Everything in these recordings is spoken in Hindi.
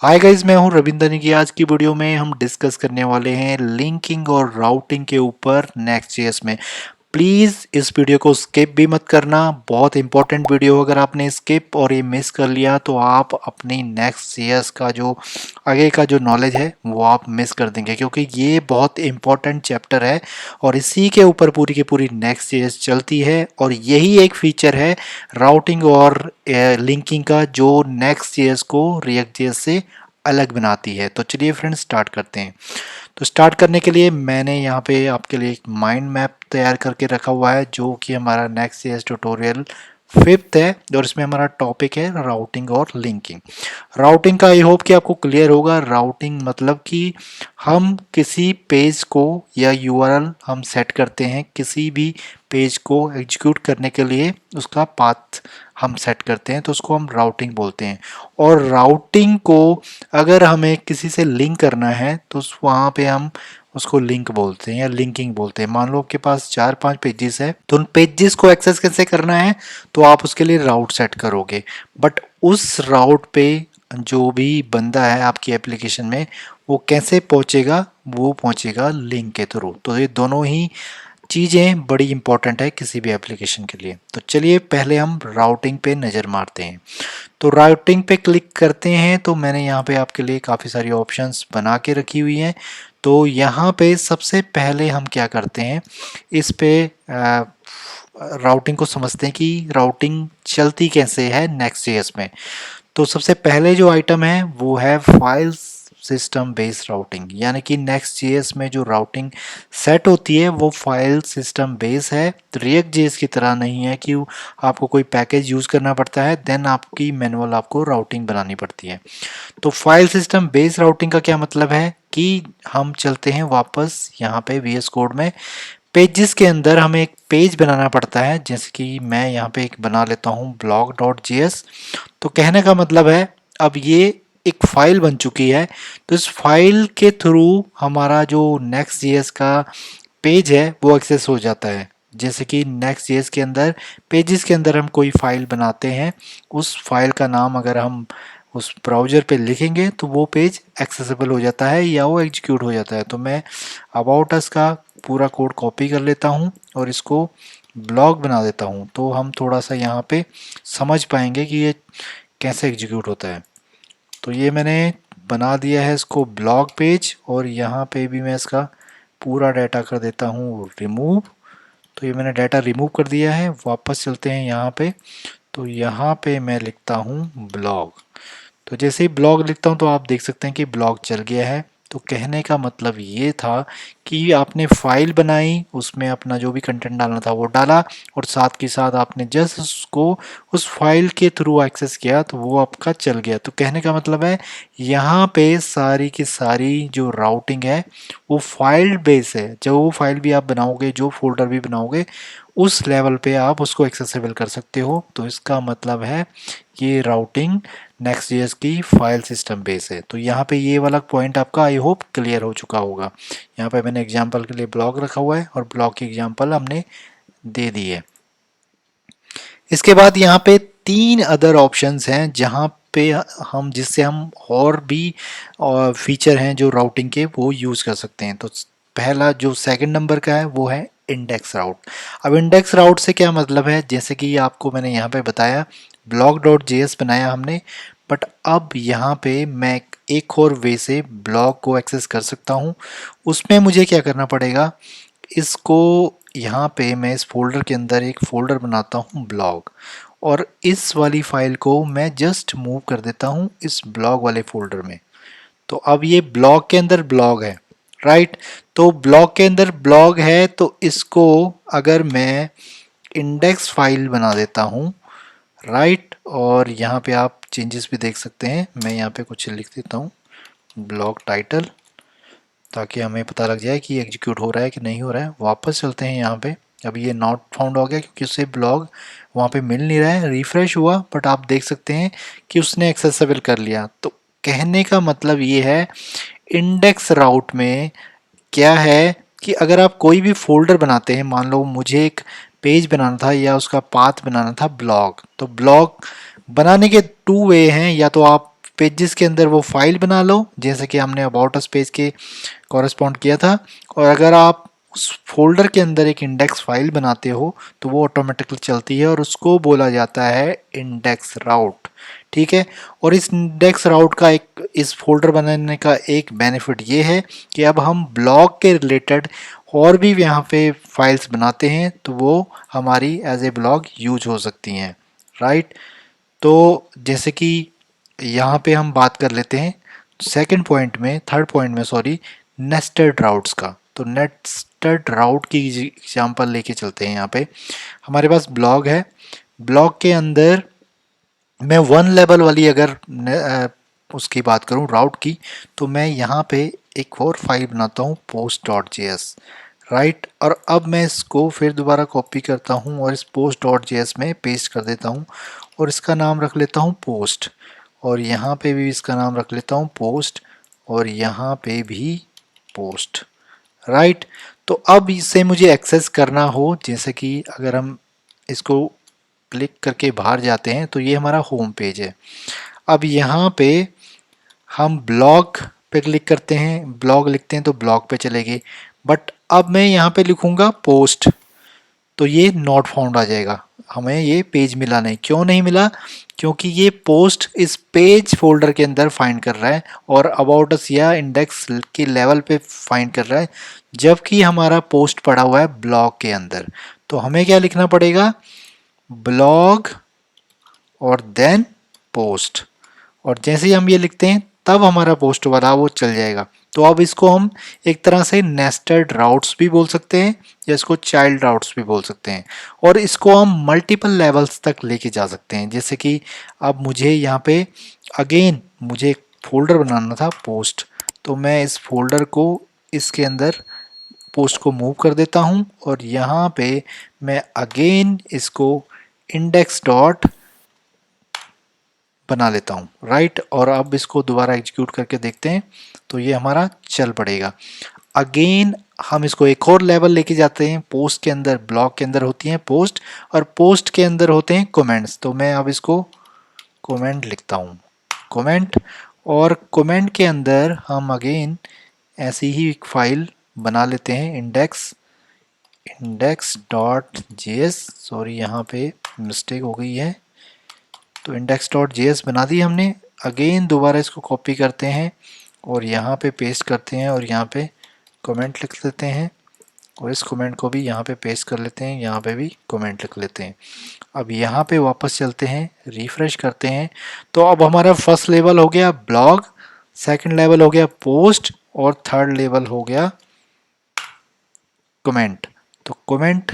हाय गाइस, मैं हूं रविंदर की। आज की वीडियो में हम डिस्कस करने वाले हैं लिंकिंग और राउटिंग के ऊपर नेक्स्ट.जेएस में। प्लीज़ इस वीडियो को स्किप भी मत करना, बहुत इंपॉर्टेंट वीडियो। अगर आपने स्किप और ये मिस कर लिया तो आप अपनी नेक्स्ट.जेएस का जो आगे का जो नॉलेज है वो आप मिस कर देंगे, क्योंकि ये बहुत इंपॉर्टेंट चैप्टर है और इसी के ऊपर पूरी की पूरी नेक्स्ट.जेएस चलती है। और यही एक फीचर है राउटिंग और लिंकिंग का जो नेक्स्ट.जेएस को रिएक्ट.जेएस से अलग बनाती है। तो चलिए फ्रेंड्स, स्टार्ट करते हैं। तो स्टार्ट करने के लिए मैंने यहाँ पे आपके लिए एक माइंड मैप तैयार करके रखा हुआ है, जो कि हमारा नेक्स्ट.जेएस ट्यूटोरियल 5th है और इसमें हमारा टॉपिक है राउटिंग और लिंकिंग। राउटिंग का आई होप कि आपको क्लियर होगा। राउटिंग मतलब कि हम किसी पेज को या यूआरएल हम सेट करते हैं, किसी भी पेज को एग्जीक्यूट करने के लिए उसका पाथ हम सेट करते हैं, तो उसको हम राउटिंग बोलते हैं। और राउटिंग को अगर हमें किसी से लिंक करना है तो वहाँ पे हम उसको लिंक बोलते हैं या लिंकिंग बोलते हैं। मान लो आपके पास 4-5 पेजेस है, तो उन पेजेस को एक्सेस कैसे करना है, तो आप उसके लिए राउट सेट करोगे। बट उस राउट पे जो भी बंदा है आपकी एप्लीकेशन में, वो कैसे पहुंचेगा, वो पहुंचेगा लिंक के थ्रू। तो ये दोनों ही चीज़ें बड़ी इंपॉर्टेंट है किसी भी एप्लीकेशन के लिए। तो चलिए पहले हम राउटिंग पे नज़र मारते हैं। तो राउटिंग पे क्लिक करते हैं तो मैंने यहाँ पे आपके लिए काफ़ी सारी ऑप्शंस बना के रखी हुई हैं। तो यहाँ पे सबसे पहले हम क्या करते हैं, इस पे राउटिंग को समझते हैं कि राउटिंग चलती कैसे है नेक्स्ट.जेएस में। तो सबसे पहले जो आइटम है वो है फाइल सिस्टम बेस्ड राउटिंग, यानी कि नेक्स्ट.जेएस में जो राउटिंग सेट होती है वो फाइल सिस्टम बेस है। रिएक्ट.जेएस की तरह नहीं है कि आपको कोई पैकेज यूज़ करना पड़ता है देन आपकी मैनुअल आपको राउटिंग बनानी पड़ती है। तो फाइल सिस्टम बेस्ड राउटिंग का क्या मतलब है कि हम चलते हैं वापस यहाँ पे वीएस कोड में। पेजेस के अंदर हमें एक पेज बनाना पड़ता है, जैसे कि मैं यहाँ पे एक बना लेता हूँ blog.js। तो कहने का मतलब है अब ये एक फाइल बन चुकी है, तो इस फाइल के थ्रू हमारा जो नेक्स्ट.जेएस का पेज है वो एक्सेस हो जाता है। जैसे कि नेक्स्ट.जेएस के अंदर पेजेस के अंदर हम कोई फाइल बनाते हैं, उस फाइल का नाम अगर हम उस ब्राउज़र पे लिखेंगे तो वो पेज एक्सेसिबल हो जाता है या वो एग्जीक्यूट हो जाता है। तो मैं अबाउट अस का पूरा कोड कॉपी कर लेता हूँ और इसको ब्लॉग बना देता हूँ, तो हम थोड़ा सा यहाँ पे समझ पाएंगे कि ये कैसे एग्जीक्यूट होता है। तो ये मैंने बना दिया है इसको ब्लॉग पेज, और यहाँ पे भी मैं इसका पूरा डाटा कर देता हूँ रिमूव। तो ये मैंने डाटा रिमूव कर दिया है। वापस चलते हैं यहाँ पे। तो यहाँ पे मैं लिखता हूँ ब्लॉग। तो जैसे ही ब्लॉग लिखता हूँ तो आप देख सकते हैं कि ब्लॉग चल गया है। तो कहने का मतलब ये था कि आपने फाइल बनाई, उसमें अपना जो भी कंटेंट डालना था वो डाला, और साथ के साथ आपने जस्ट उसको उस फाइल के थ्रू एक्सेस किया तो वो आपका चल गया। तो कहने का मतलब है यहाँ पे सारी की सारी जो राउटिंग है वो फाइल बेस है। जो वो फाइल भी आप बनाओगे, जो फोल्डर भी बनाओगे, उस लेवल पे आप उसको एक्सेसिबल कर सकते हो। तो इसका मतलब है ये राउटिंग नेक्स्ट.जेएस की फाइल सिस्टम बेस है। तो यहाँ पे ये वाला पॉइंट आपका आई होप क्लियर हो चुका होगा। यहाँ पे मैंने एग्जांपल के लिए ब्लॉग रखा हुआ है और ब्लॉग की एग्जांपल हमने दे दी है। इसके बाद यहाँ पे 3 अदर ऑप्शंस हैं जहाँ पे हम जिससे हम और भी फीचर हैं जो राउटिंग के वो यूज़ कर सकते हैं। तो पहला जो सेकंड नंबर का है वो है इंडेक्स राउट। अब इंडेक्स राउट से क्या मतलब है, जैसे कि आपको मैंने यहाँ पे बताया blog.js बनाया हमने, बट अब यहाँ पे मैं एक और वे से ब्लॉग को एक्सेस कर सकता हूँ। उसमें मुझे क्या करना पड़ेगा, इसको यहाँ पे मैं इस फोल्डर के अंदर एक फोल्डर बनाता हूँ ब्लॉग, और इस वाली फाइल को मैं जस्ट मूव कर देता हूँ इस ब्लॉग वाले फोल्डर में। तो अब ये ब्लॉग के अंदर ब्लॉग है, राइट। तो ब्लॉग के अंदर ब्लॉग है, तो इसको अगर मैं इंडेक्स फाइल बना देता हूँ, राइट, और यहाँ पे आप चेंजेस भी देख सकते हैं। मैं यहाँ पे कुछ लिख देता हूँ ब्लॉग टाइटल, ताकि हमें पता लग जाए कि एग्जीक्यूट हो रहा है कि नहीं हो रहा है। वापस चलते हैं यहाँ पे। अभी ये नॉट फाउंड हो गया क्योंकि उससे ब्लॉग वहाँ पे मिल नहीं रहा है। रिफ्रेश हुआ बट आप देख सकते हैं कि उसने एक्सेसिबल कर लिया। तो कहने का मतलब ये है इंडेक्स राउट में क्या है कि अगर आप कोई भी फोल्डर बनाते हैं, मान लो मुझे एक पेज बनाना था या उसका पाथ बनाना था ब्लॉग, तो ब्लॉग बनाने के 2 वे हैं। या तो आप पेजेस के अंदर वो फाइल बना लो जैसे कि हमने अबाउट अस पेज के कॉरेस्पॉन्ड किया था। और अगर आप उस फोल्डर के अंदर एक इंडेक्स फाइल बनाते हो तो वो ऑटोमेटिकली चलती है और उसको बोला जाता है इंडेक्स राउट। ठीक है। और इस इंडेक्स राउट का एक इस फोल्डर बनाने का एक बेनिफिट ये है कि अब हम ब्लॉग के रिलेटेड और भी यहाँ पे फाइल्स बनाते हैं तो वो हमारी एज ए ब्लॉग यूज हो सकती हैं। राइट। तो जैसे कि यहाँ पे हम बात कर लेते हैं सेकंड पॉइंट में, थर्ड पॉइंट में सॉरी, नेस्टेड राउट्स का। तो नेस्टेड राउट की एग्जांपल लेके चलते हैं। यहाँ पे हमारे पास ब्लॉग है, ब्लॉग के अंदर मैं वन लेवल वाली अगर उसकी बात करूं राउट की, तो मैं यहाँ पे एक और फाइल बनाता हूँ पोस्ट डॉट जेएस। राइट। और अब मैं इसको फिर दोबारा कॉपी करता हूँ और इस पोस्ट डॉट जेएस में पेस्ट कर देता हूँ और इसका नाम रख लेता हूँ पोस्ट। और यहाँ पे भी इसका नाम रख लेता हूँ पोस्ट और यहाँ पे भी पोस्ट। राइट। तो अब इसे मुझे एक्सेस करना हो, जैसे कि अगर हम इसको क्लिक करके बाहर जाते हैं तो ये हमारा होम पेज है। अब यहाँ पे हम ब्लॉग पे क्लिक करते हैं, ब्लॉग लिखते हैं तो ब्लॉग पे चले गए। बट अब मैं यहाँ पे लिखूंगा पोस्ट तो ये नॉट फाउंड आ जाएगा, हमें ये पेज मिला नहीं। क्यों नहीं मिला? क्योंकि ये पोस्ट इस पेज फोल्डर के अंदर फाइंड कर रहा है और अबाउट अस या इंडेक्स के लेवल पे फाइंड कर रहा है, जबकि हमारा पोस्ट पड़ा हुआ है ब्लॉग के अंदर। तो हमें क्या लिखना पड़ेगा? ब्लॉग और देन पोस्ट। और जैसे ही हम ये लिखते हैं तब हमारा पोस्ट वाला वो चल जाएगा। तो अब इसको हम एक तरह से नेस्टेड राउट्स भी बोल सकते हैं या इसको चाइल्ड राउट्स भी बोल सकते हैं। और इसको हम मल्टीपल लेवल्स तक लेके जा सकते हैं। जैसे कि अब मुझे यहाँ पे अगेन मुझे एक फोल्डर बनाना था पोस्ट, तो मैं इस फोल्डर को इसके अंदर पोस्ट को मूव कर देता हूँ और यहाँ पे मैं अगेन इसको इंडेक्स डॉट बना लेता हूँ। राइट। और अब इसको दोबारा एग्जीक्यूट करके देखते हैं तो ये हमारा चल पड़ेगा। अगेन हम इसको एक और लेवल लेके जाते हैं। पोस्ट के अंदर, ब्लॉग के अंदर होती हैं पोस्ट और पोस्ट के अंदर होते हैं कमेंट्स। तो मैं अब इसको कमेंट लिखता हूँ, कमेंट। और कमेंट के अंदर हम अगेन ऐसी ही एक फाइल बना लेते हैं इंडेक्स डॉट जेएस। सॉरी यहाँ पे मिस्टेक हो गई है। तो इंडेक्स डॉट जेएस बना दी हमने। अगेन दोबारा इसको कॉपी करते हैं और यहाँ पे पेस्ट करते हैं और यहाँ पे कमेंट लिख लेते हैं और इस कमेंट को भी यहाँ पे पेस्ट कर लेते हैं, यहाँ पे भी कमेंट लिख लेते हैं। अब यहाँ पे वापस चलते हैं, रिफ्रेश करते हैं तो अब हमारा फर्स्ट लेवल हो गया ब्लॉग, सेकंड लेवल हो गया पोस्ट और थर्ड लेवल हो गया कमेंट। तो कमेंट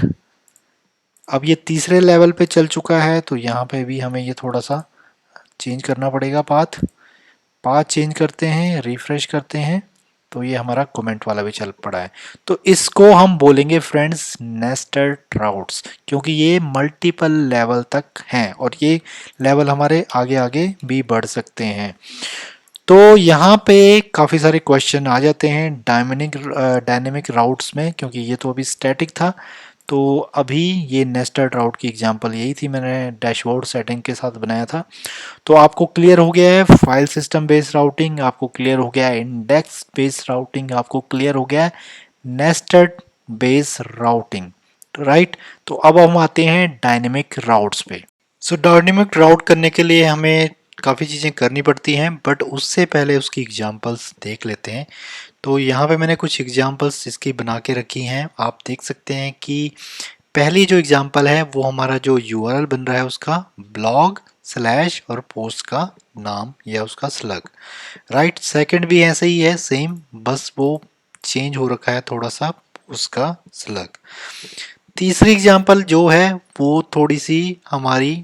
अब ये तीसरे लेवल पे चल चुका है। तो यहाँ पे भी हमें ये थोड़ा सा चेंज करना पड़ेगा, पाथ चेंज करते हैं, रिफ्रेश करते हैं तो ये हमारा कमेंट वाला भी चल पड़ा है। तो इसको हम बोलेंगे फ्रेंड्स नेस्टेड राउट्स, क्योंकि ये मल्टीपल लेवल तक हैं और ये लेवल हमारे आगे आगे भी बढ़ सकते हैं। तो यहाँ पे काफ़ी सारे क्वेश्चन आ जाते हैं डायनेमिक राउट्स में, क्योंकि ये तो अभी स्टैटिक था। तो अभी ये नेस्टेड राउट की एग्जांपल यही थी, मैंने डैशबोर्ड सेटिंग के साथ बनाया था। तो आपको क्लियर हो गया है फाइल सिस्टम बेस्ड राउटिंग, आपको क्लियर हो गया है इंडेक्स बेस्ड राउटिंग, आपको क्लियर हो गया है नेस्टेड बेस्ड राउटिंग। राइट। तो अब हम आते हैं डायनेमिक राउट्स पे। सो डायनेमिक राउट करने के लिए हमें काफ़ी चीज़ें करनी पड़ती हैं, बट उससे पहले उसकी एग्जांपल्स देख लेते हैं। तो यहाँ पे मैंने कुछ एग्जांपल्स इसकी बना के रखी हैं। आप देख सकते हैं कि पहली जो एग्जांपल है वो हमारा जो यूआरएल बन रहा है उसका ब्लॉग स्लैश और पोस्ट का नाम या उसका स्लग। राइट। सेकंड भी ऐसा ही है सेम, बस वो चेंज हो रखा है थोड़ा सा उसका स्लग। तीसरी एग्जांपल जो है वो थोड़ी सी हमारी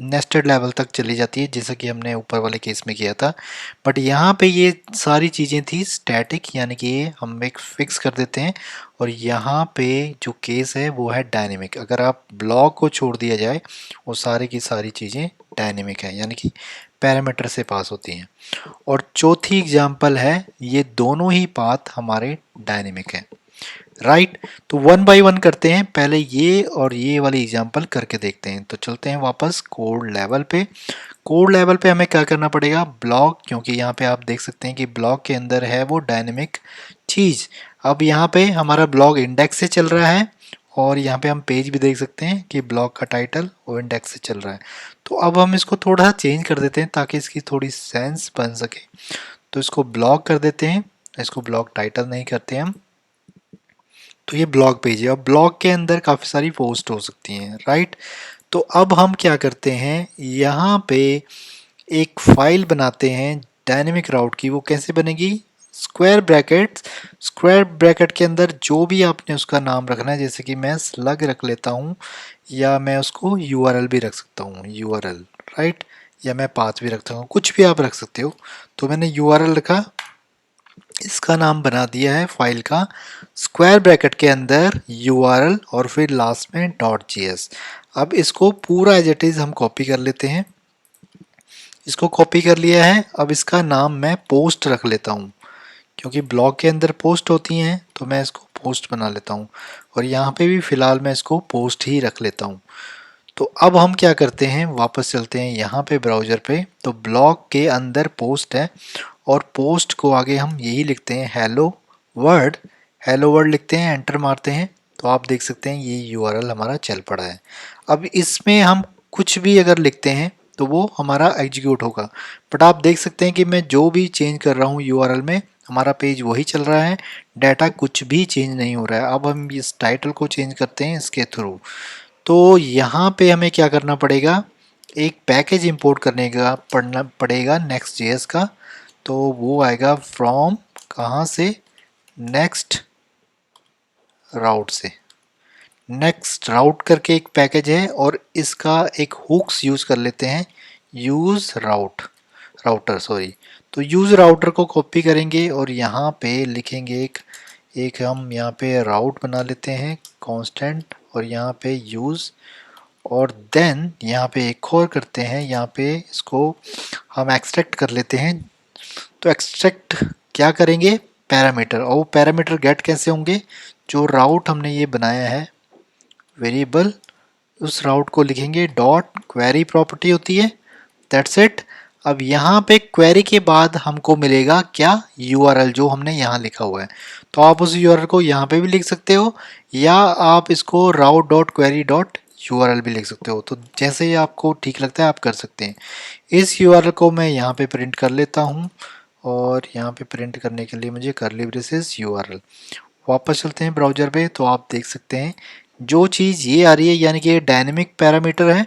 नेस्टेड लेवल तक चली जाती है, जैसा कि हमने ऊपर वाले केस में किया था। बट यहाँ पे ये सारी चीज़ें थी स्टैटिक, यानी कि ये हम एक फिक्स कर देते हैं। और यहाँ पे जो केस है वो है डायनेमिक। अगर आप ब्लॉक को छोड़ दिया जाए वो सारी की सारी चीज़ें डायनेमिक है, यानी कि पैरामीटर से पास होती हैं। और चौथी एग्जांपल है ये दोनों ही पाथ हमारे डायनेमिक हैं। राइट। तो वन बाय वन करते हैं, पहले ये और ये वाली एग्जांपल करके देखते हैं। तो चलते हैं वापस कोड लेवल पे। कोड लेवल पे हमें क्या करना पड़ेगा, ब्लॉक, क्योंकि यहाँ पे आप देख सकते हैं कि ब्लॉक के अंदर है वो डायनेमिक चीज़। अब यहाँ पे हमारा ब्लॉक इंडेक्स से चल रहा है और यहाँ पे हम पेज भी देख सकते हैं कि ब्लॉक का टाइटल वो इंडेक्स से चल रहा है। तो अब हम इसको थोड़ा चेंज कर देते हैं ताकि इसकी थोड़ी सेंस बन सके। तो इसको ब्लॉक कर देते हैं, इसको ब्लॉक टाइटल नहीं करते हम। तो ये ब्लॉग पेज है। अब ब्लॉग के अंदर काफ़ी सारी पोस्ट हो सकती हैं, राइट। तो अब हम क्या करते हैं, यहाँ पे एक फाइल बनाते हैं डायनेमिक राउट की। वो कैसे बनेगी, स्क्वायर ब्रैकेट्स, स्क्वायर ब्रैकेट के अंदर जो भी आपने उसका नाम रखना है, जैसे कि मैं स्लग रख लेता हूँ या मैं उसको यूआरएल भी रख सकता हूँ, यूआरएल, राइट, या मैं पाथ भी रख सकता हूँ, कुछ भी आप रख सकते हो। तो मैंने यूआरएल रखा, इसका नाम बना दिया है फाइल का, स्क्वायर ब्रैकेट के अंदर यूआरएल और फिर लास्ट में डॉट जीएस। अब इसको पूरा एज इट इज हम कॉपी कर लेते हैं। इसको कॉपी कर लिया है। अब इसका नाम मैं पोस्ट रख लेता हूँ, क्योंकि ब्लॉग के अंदर पोस्ट होती हैं तो मैं इसको पोस्ट बना लेता हूँ। और यहाँ पे भी फिलहाल मैं इसको पोस्ट ही रख लेता हूँ। तो अब हम क्या करते हैं, वापस चलते हैं यहाँ पे ब्राउज़र पे। तो ब्लॉग के अंदर पोस्ट है और पोस्ट को आगे हम यही लिखते हैं, हेलो वर्ड, हेलो वर्ड लिखते हैं, एंटर मारते हैं। तो आप देख सकते हैं ये यूआरएल हमारा चल पड़ा है। अब इसमें हम कुछ भी अगर लिखते हैं तो वो हमारा एग्जीक्यूट होगा। बट आप देख सकते हैं कि मैं जो भी चेंज कर रहा हूँ यूआरएल में, हमारा पेज वही चल रहा है, डाटा कुछ भी चेंज नहीं हो रहा है। अब हम इस टाइटल को चेंज करते हैं इसके थ्रू। तो यहाँ पे हमें क्या करना पड़ेगा, एक पैकेज इंपोर्ट करने का पड़ना पड़ेगा नेक्स्ट जेएस का। तो वो आएगा फ्रॉम, कहाँ से, नेक्स्ट राउट से। नेक्स्ट राउट करके एक पैकेज है और इसका एक हुक्स यूज कर लेते हैं, यूज राउट, राउटर सॉरी। तो यूज राउटर को कॉपी करेंगे और यहाँ पे लिखेंगे एक एक हम यहाँ पे राउट बना लेते हैं कांस्टेंट, और यहाँ पे यूज, और देन यहाँ पे एक और करते हैं, यहाँ पे इसको हम एक्सट्रैक्ट कर लेते हैं। तो एक्सट्रैक्ट क्या करेंगे, पैरामीटर, और वो पैरामीटर गेट कैसे होंगे, जो राउट हमने ये बनाया है वेरिएबल, उस राउट को लिखेंगे डॉट क्वेरी प्रॉपर्टी होती है, दैट्स इट। अब यहाँ पे क्वेरी के बाद हमको मिलेगा क्या, यूआरएल जो हमने यहाँ लिखा हुआ है। तो आप उस यूआरएल को यहाँ पे भी लिख सकते हो या आप इसको राउट डॉट क्वेरी डॉट यूआरएल भी लिख सकते हो। तो जैसे ही आपको ठीक लगता है आप कर सकते हैं। इस यूआरएल को मैं यहाँ पे प्रिंट कर लेता हूँ और यहाँ पे प्रिंट करने के लिए मुझे कर्ली ब्रेसेस यूआरएल। वापस चलते हैं ब्राउज़र पे। तो आप देख सकते हैं जो चीज़ ये आ रही है, यानी कि ये डायनेमिक पैरामीटर है,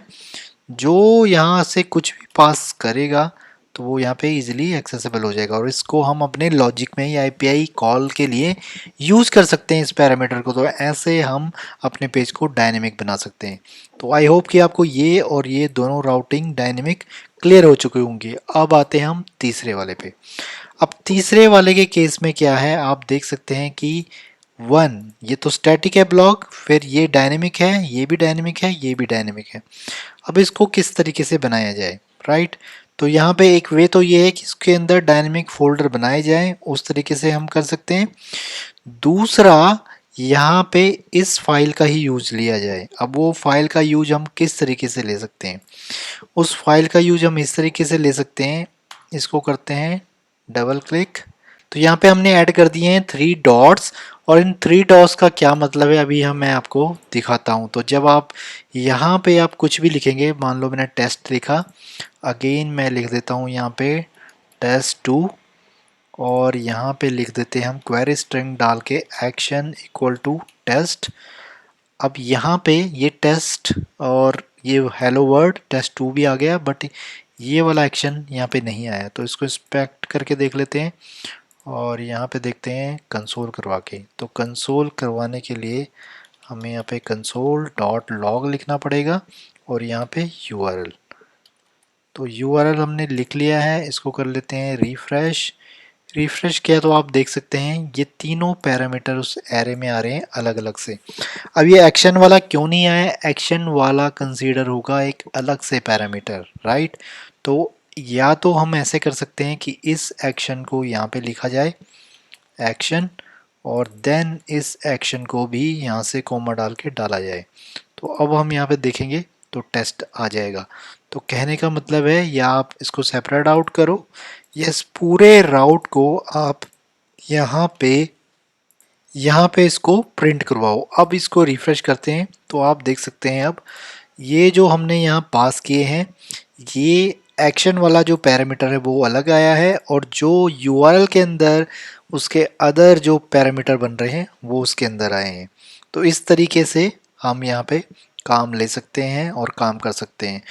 जो यहाँ से कुछ भी पास करेगा तो वो यहाँ पे इजीली एक्सेसिबल हो जाएगा और इसको हम अपने लॉजिक में या एपीआई कॉल के लिए यूज़ कर सकते हैं इस पैरामीटर को। तो ऐसे हम अपने पेज को डायनेमिक बना सकते हैं। तो आई होप कि आपको ये और ये दोनों राउटिंग डायनेमिक क्लियर हो चुके होंगे। अब आते हैं हम तीसरे वाले पे। अब तीसरे वाले के केस में क्या है, आप देख सकते हैं कि वन, ये तो स्टैटिक है ब्लॉक, फिर ये डायनेमिक है, ये भी डायनेमिक है, ये भी डायनेमिक है। अब इसको किस तरीके से बनाया जाए, राइट। तो यहाँ पे एक वे तो ये है कि इसके अंदर डायनेमिक फोल्डर बनाए जाएं, उस तरीके से हम कर सकते हैं। दूसरा, यहाँ पे इस फाइल का ही यूज लिया जाए। अब वो फाइल का यूज हम किस तरीके से ले सकते हैं, उस फाइल का यूज हम इस तरीके से ले सकते हैं। इसको करते हैं डबल क्लिक। तो यहाँ पे हमने ऐड कर दिए हैं 3 डॉट्स, और इन 3 डॉट्स का क्या मतलब है अभी मैं आपको दिखाता हूँ। तो जब आप यहाँ पे आप कुछ भी लिखेंगे, मान लो मैंने टेस्ट लिखा, अगेन मैं लिख देता हूँ यहाँ पे टेस्ट 2, और यहाँ पे लिख देते हैं हम क्वेरी स्ट्रिंग डाल के एक्शन इक्वल टू टेस्ट। अब यहाँ पे ये टेस्ट और ये हेलो वर्ड टेस्ट 2 भी आ गया, बट ये वाला एक्शन यहाँ पे नहीं आया। तो इसको इंस्पेक्ट करके देख लेते हैं और यहाँ पे देखते हैं कंसोल करवा के। तो कंसोल करवाने के लिए हमें यहाँ पे कंसोल डॉट लॉग लिखना पड़ेगा और यहाँ पे यूआरएल। तो यूआरएल हमने लिख लिया है, इसको कर लेते हैं रिफ्रेश। रिफ्रेश किया तो आप देख सकते हैं ये तीनों पैरामीटर उस एरे में आ रहे हैं अलग अलग से। अब ये एक्शन वाला क्यों नहीं आया, एक्शन वाला कंसीडर होगा एक अलग से पैरामीटर, राइट। तो या तो हम ऐसे कर सकते हैं कि इस एक्शन को यहाँ पे लिखा जाए एक्शन, और देन इस एक्शन को भी यहाँ से कोमा डाल के डाला जाए। तो अब हम यहाँ पे देखेंगे तो टेस्ट आ जाएगा। तो कहने का मतलब है या आप इसको सेपरेट आउट करो या इस पूरे राउट को आप यहाँ पे इसको प्रिंट करवाओ। अब इसको रिफ्रेश करते हैं तो आप देख सकते हैं अब ये जो हमने यहाँ पास किए हैं, ये एक्शन वाला जो पैरामीटर है वो अलग आया है और जो यूआरएल के अंदर उसके अदर जो पैरामीटर बन रहे हैं वो उसके अंदर आए हैं। तो इस तरीके से हम यहाँ पे काम ले सकते हैं और काम कर सकते हैं।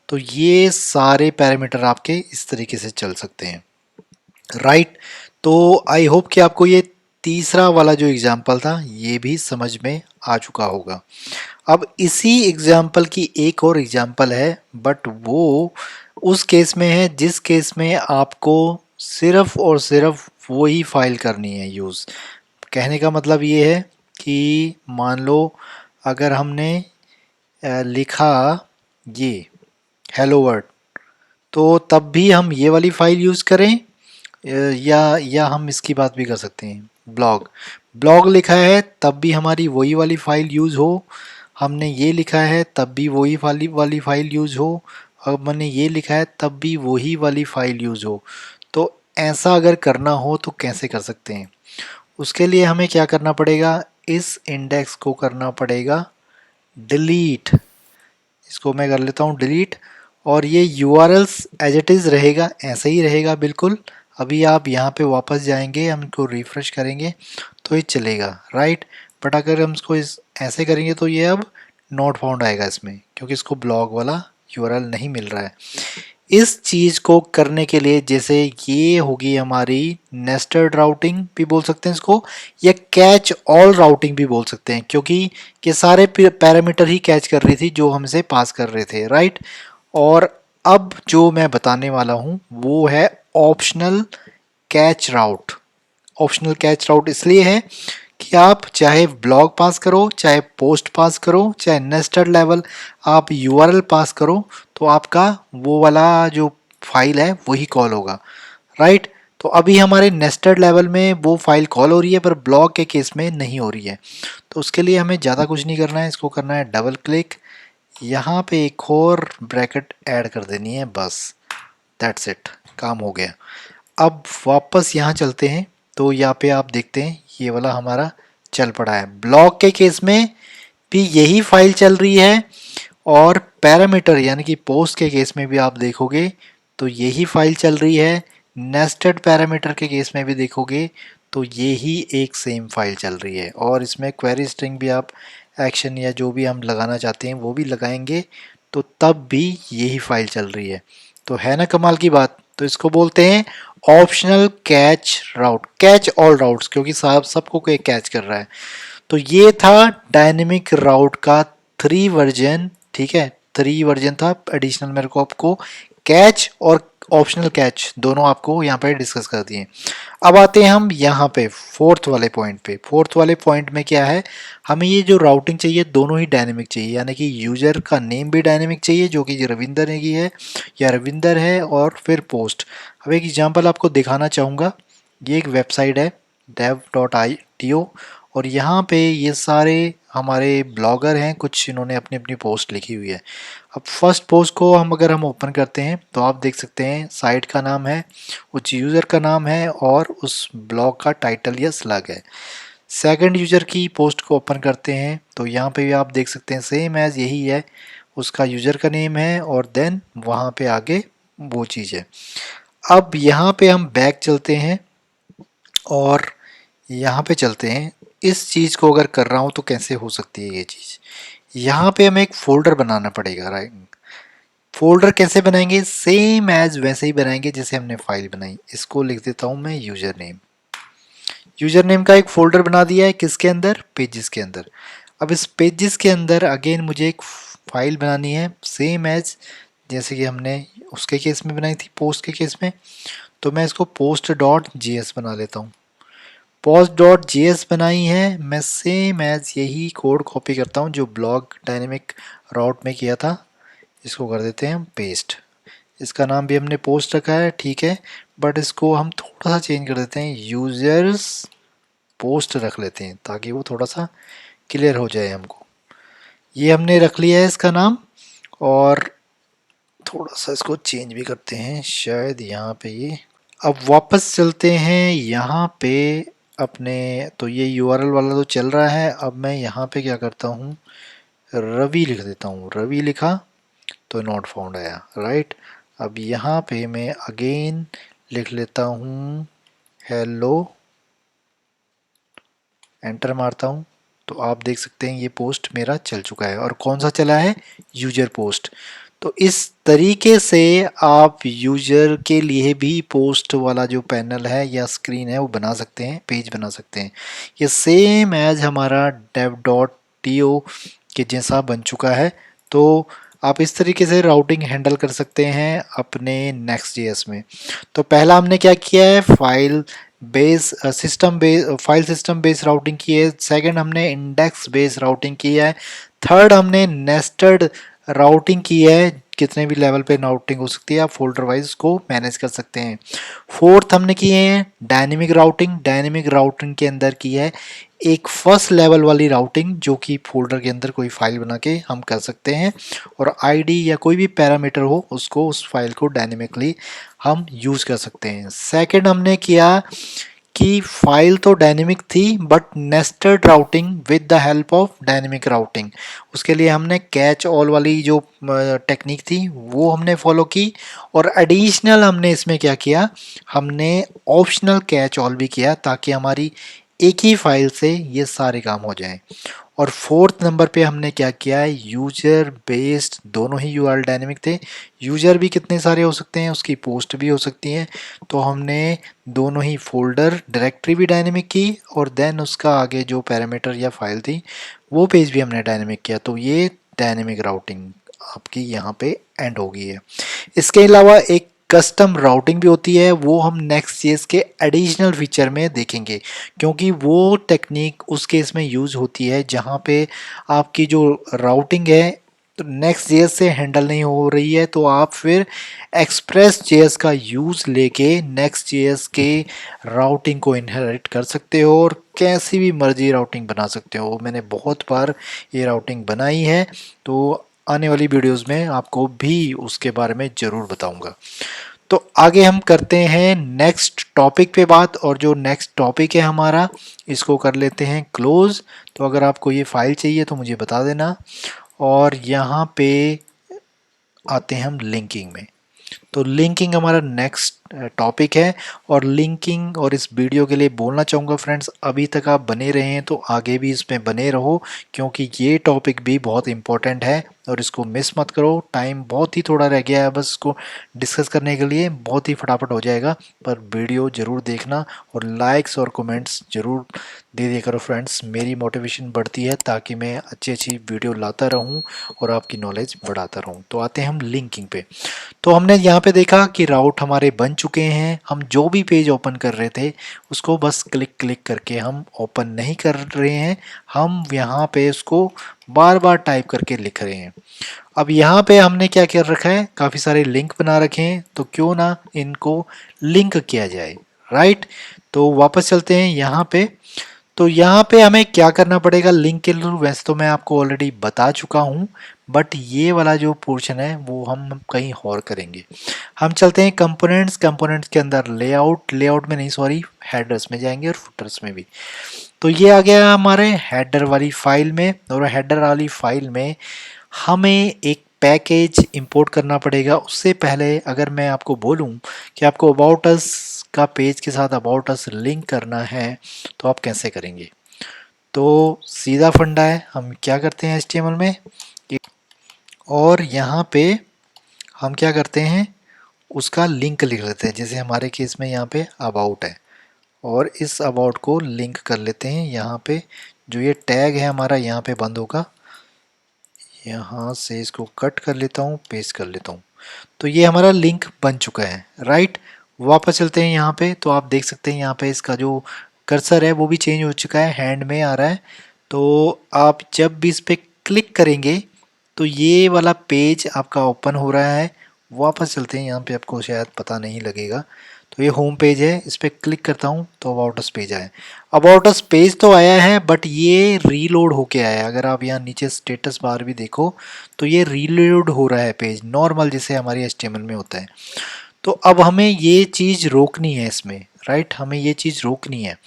तो ये सारे पैरामीटर आपके इस तरीके से चल सकते हैं, राइट। तो आई होप कि आपको ये तीसरा वाला जो एग्जाम्पल था ये भी समझ में आ चुका होगा। अब इसी एग्जाम्पल की एक और एग्जाम्पल है, बट वो उस केस में है जिस केस में आपको सिर्फ और सिर्फ वो ही फाइल करनी है यूज़। कहने का मतलब ये है कि मान लो अगर हमने लिखा ये हेलो वर्ड, तो तब भी हम ये वाली फाइल यूज़ करें या हम इसकी बात भी कर सकते हैं। ब्लॉग ब्लॉग लिखा है तब भी हमारी वही वाली फाइल यूज़ हो, हमने ये लिखा है तब भी वही वाली फाइल यूज़ हो, अब मैंने ये लिखा है तब भी वही वाली फाइल यूज़ हो। तो ऐसा अगर करना हो तो कैसे कर सकते हैं? उसके लिए हमें क्या करना पड़ेगा, इस इंडेक्स को करना पड़ेगा डिलीट। इसको मैं कर लेता हूँ डिलीट और ये यूआरएल्स एज इट इज़ रहेगा, ऐसे ही रहेगा बिल्कुल। अभी आप यहाँ पे वापस जाएंगे, हम इनको रिफ्रेश करेंगे तो ये चलेगा, राइट। बट अगर हम इसको ऐसे करेंगे तो ये अब नॉट फाउंड आएगा इसमें, क्योंकि इसको ब्लॉग वाला यूआरएल नहीं मिल रहा है। इस चीज़ को करने के लिए जैसे ये होगी हमारी नेस्टेड राउटिंग भी बोल सकते हैं इसको, या कैच ऑल राउटिंग भी बोल सकते हैं, क्योंकि ये सारे पैरामीटर ही कैच कर रही थी जो हमसे पास कर रहे थे, राइट। और अब जो मैं बताने वाला हूँ वो है ऑप्शनल कैच राउट। ऑप्शनल कैच राउट इसलिए है कि आप चाहे ब्लॉग पास करो, चाहे पोस्ट पास करो, चाहे नेस्टेड लेवल आप यूआरएल पास करो, तो आपका वो वाला जो फाइल है वही कॉल होगा, राइट। तो अभी हमारे नेस्टेड लेवल में वो फाइल कॉल हो रही है पर ब्लॉग के केस में नहीं हो रही है। तो उसके लिए हमें ज़्यादा कुछ नहीं करना है, इसको करना है डबल क्लिक, यहाँ पे एक और ब्रैकेट ऐड कर देनी है, बस दैट्स इट, काम हो गया। अब वापस यहाँ चलते हैं तो यहाँ पे आप देखते हैं ये वाला हमारा चल पड़ा है। ब्लॉक के केस में भी यही फाइल चल रही है और पैरामीटर यानी कि पोस्ट के केस में भी आप देखोगे तो यही फाइल चल रही है। नेस्टेड पैरामीटर के केस में भी देखोगे तो यही एक सेम फाइल चल रही है और इसमें क्वेरी स्ट्रिंग भी आप एक्शन या जो भी हम लगाना चाहते हैं वो भी लगाएंगे तो तब भी यही फाइल चल रही है। तो है ना कमाल की बात। तो इसको बोलते हैं ऑप्शनल कैच राउट, कैच ऑल राउट्स, क्योंकि सबको कैच कर रहा है। तो ये था डायनेमिक राउट का 3 वर्जन, ठीक है, 3 वर्जन था। एडिशनल मेरे को आपको कैच और ऑप्शनल कैच दोनों आपको यहाँ पे डिस्कस कर दिए। अब आते हैं हम यहाँ पे फोर्थ वाले पॉइंट पे। फोर्थ वाले पॉइंट में क्या है, हमें ये जो राउटिंग चाहिए दोनों ही डायनेमिक चाहिए, यानी कि यूजर का नेम भी डायनेमिक चाहिए जो कि रविंदर ने की है या रविंदर है, और फिर पोस्ट। अब एक एग्जांपल आपको दिखाना चाहूँगा। ये एक वेबसाइट है dev.io और यहाँ पे ये सारे हमारे ब्लॉगर हैं, कुछ इन्होंने अपनी अपनी पोस्ट लिखी हुई है। अब फर्स्ट पोस्ट को हम ओपन करते हैं तो आप देख सकते हैं साइट का नाम है, उस यूज़र का नाम है और उस ब्लॉग का टाइटल या स्लैग है। सेकंड यूज़र की पोस्ट को ओपन करते हैं तो यहाँ पे भी आप देख सकते हैं सेम एज यही है, उसका यूज़र का नेम है और देन वहाँ पे आगे वो चीज़ है। अब यहाँ पे हम बैक चलते हैं और यहाँ पे चलते हैं। इस चीज़ को अगर कर रहा हूँ तो कैसे हो सकती है ये चीज़, यहाँ पे हमें एक फोल्डर बनाना पड़ेगा, राइट। फोल्डर कैसे बनाएंगे, सेम एज वैसे ही बनाएंगे जैसे हमने फाइल बनाई। इसको लिख देता हूँ मैं यूजर नेम। यूजर नेम का एक फोल्डर बना दिया है, किसके अंदर, पेजेस के अंदर। अब इस पेजेस के अंदर अगेन मुझे एक फाइल बनानी है सेम एज जैसे कि हमने उसके केस में बनाई थी, पोस्ट के केस में। तो मैं इसको पोस्ट डॉट जी एस बना लेता हूँ। पोस्ट डॉट जी एस बनाई है, मैं सेम एज यही कोड कॉपी करता हूँ जो ब्लॉग डायनेमिक राउट में किया था। इसको कर देते हैं हम पेस्ट। इसका नाम भी हमने पोस्ट रखा है, ठीक है, बट इसको हम थोड़ा सा चेंज कर देते हैं, यूजर्स पोस्ट रख लेते हैं ताकि वो थोड़ा सा क्लियर हो जाए हमको। ये हमने रख लिया है इसका नाम और थोड़ा सा इसको चेंज भी करते हैं, शायद यहाँ पे ये। अब वापस चलते हैं यहाँ पे अपने, तो ये यूआरएल वाला तो चल रहा है। अब मैं यहाँ पे क्या करता हूँ, रवि लिख देता हूँ। रवि लिखा तो नॉट फाउंड आया, राइट। अब यहाँ पे मैं अगेन लिख लेता हूँ हेलो, एंटर मारता हूँ तो आप देख सकते हैं ये पोस्ट मेरा चल चुका है। और कौन सा चला है, यूजर पोस्ट। तो इस तरीके से आप यूजर के लिए भी पोस्ट वाला जो पैनल है या स्क्रीन है वो बना सकते हैं, पेज बना सकते हैं। ये सेम एज हमारा dev डॉट टी के जैसा बन चुका है। तो आप इस तरीके से राउटिंग हैंडल कर सकते हैं अपने नेक्स्ट.js में। तो पहला हमने क्या किया है, फाइल सिस्टम बेस राउटिंग की है। सेकंड हमने इंडेक्स बेस राउटिंग की है। थर्ड हमने नेस्टेड राउटिंग की है, कितने भी लेवल पे राउटिंग हो सकती है, आप फोल्डर वाइज को मैनेज कर सकते हैं। फोर्थ हमने किए हैं डायनेमिक राउटिंग। डायनेमिक राउटिंग के अंदर की है एक फर्स्ट लेवल वाली राउटिंग, जो कि फोल्डर के अंदर कोई फाइल बना के हम कर सकते हैं और आईडी या कोई भी पैरामीटर हो उसको, उस फाइल को डायनेमिकली हम यूज कर सकते हैं। सेकंड हमने किया कि फाइल तो डायनेमिक थी but nested routing with the help of dynamic routing. उसके लिए हमने कैच ऑल वाली जो टेक्निक थी वो हमने फॉलो की। और एडिशनल हमने इसमें क्या किया, हमने ऑप्शनल कैच ऑल भी किया ताकि हमारी एक ही फाइल से ये सारे काम हो जाएं। और फोर्थ नंबर पे हमने क्या किया है, यूजर बेस्ड, दोनों ही यूआरएल डायनेमिक थे। यूजर भी कितने सारे हो सकते हैं, उसकी पोस्ट भी हो सकती हैं। तो हमने दोनों ही फोल्डर डायरेक्टरी भी डायनेमिक की और देन उसका आगे जो पैरामीटर या फाइल थी वो पेज भी हमने डायनेमिक किया। तो ये डायनेमिक राउटिंग आपकी यहाँ पे एंड हो गई है। इसके अलावा एक कस्टम राउटिंग भी होती है, वो हम नेक्स्ट.js के एडिशनल फीचर में देखेंगे, क्योंकि वो टेक्निक उस केस में यूज होती है जहाँ पे आपकी जो राउटिंग है तो नेक्स्ट.js से हैंडल नहीं हो रही है, तो आप फिर एक्सप्रेस.js का यूज लेके नेक्स्ट.js के राउटिंग को इनहेरिट कर सकते हो और कैसी भी मर्जी राउटिंग बना सकते हो। मैंने बहुत बार ये राउटिंग बनाई है, तो आने वाली वीडियोस में आपको भी उसके बारे में ज़रूर बताऊंगा। तो आगे हम करते हैं नेक्स्ट टॉपिक पे बात, और जो नेक्स्ट टॉपिक है हमारा इसको कर लेते हैं क्लोज। तो अगर आपको ये फाइल चाहिए तो मुझे बता देना। और यहाँ पे आते हैं हम लिंकिंग में। तो लिंकिंग हमारा नेक्स्ट टॉपिक है। और लिंकिंग, और इस वीडियो के लिए बोलना चाहूँगा फ्रेंड्स, अभी तक आप बने रहे हैं तो आगे भी इसमें बने रहो, क्योंकि ये टॉपिक भी बहुत इंपॉर्टेंट है और इसको मिस मत करो। टाइम बहुत ही थोड़ा रह गया है बस इसको डिस्कस करने के लिए, बहुत ही फटाफट हो जाएगा। पर वीडियो ज़रूर देखना और लाइक्स और कमेंट्स ज़रूर दे दिया करो फ्रेंड्स, मेरी मोटिवेशन बढ़ती है ताकि मैं अच्छी अच्छी वीडियो लाता रहूं और आपकी नॉलेज बढ़ाता रहूं। तो आते हैं हम लिंकिंग पे। तो हमने यहाँ पे देखा कि राउट हमारे बन चुके हैं। हम जो भी पेज ओपन कर रहे थे उसको बस क्लिक क्लिक करके हम ओपन नहीं कर रहे हैं, हम यहाँ पे इसको बार बार टाइप करके लिख रहे हैं। अब यहाँ पे हमने क्या कर रखा है, काफ़ी सारे लिंक बना रखे हैं, तो क्यों ना इनको लिंक किया जाए, राइट। तो वापस चलते हैं यहाँ पे। तो यहाँ पे हमें क्या करना पड़ेगा लिंक के लिए, वैसे तो मैं आपको ऑलरेडी बता चुका हूँ, बट ये वाला जो पोर्शन है वो हम कहीं और करेंगे। हम चलते हैं कंपोनेंट्स। कंपोनेंट्स के अंदर लेआउट, लेआउट में नहीं सॉरी, हेडर्स में जाएंगे और फुटर्स में भी। तो ये आ गया हमारे हेडर वाली फाइल में, और हेडर वाली फाइल में हमें एक पैकेज इंपोर्ट करना पड़ेगा। उससे पहले अगर मैं आपको बोलूं कि आपको अबाउट अस का पेज के साथ अबाउट अस लिंक करना है तो आप कैसे करेंगे। तो सीधा फंडा है, हम क्या करते हैं HTML में, और यहाँ पे हम क्या करते हैं उसका लिंक लिख लेते हैं। जैसे हमारे केस में यहाँ पे अबाउट है और इस अबाउट को लिंक कर लेते हैं। यहाँ पे जो ये टैग है हमारा यहाँ पे बंद होगा, यहाँ से इसको कट कर लेता हूँ, पेस्ट कर लेता हूँ। तो ये हमारा लिंक बन चुका है, राइट। वापस चलते हैं यहाँ पे, तो आप देख सकते हैं यहाँ पे इसका जो कर्सर है वो भी चेंज हो चुका है, हैंड में आ रहा है। तो आप जब भी इस पर क्लिक करेंगे तो ये वाला पेज आपका ओपन हो रहा है। वापस चलते हैं, यहाँ पे आपको शायद पता नहीं लगेगा, तो ये होम पेज है, इस पर क्लिक करता हूँ तो अबाउट अस पेज आया। अबाउट अस पेज तो आया है बट ये रीलोड होके आया है। अगर आप यहाँ नीचे स्टेटस बार भी देखो तो ये रीलोड हो रहा है पेज, नॉर्मल जैसे हमारी एचटीएमएल में होता है। तो अब हमें ये चीज़ रोकनी है इसमें, राइट, हमें ये चीज़ रोकनी है।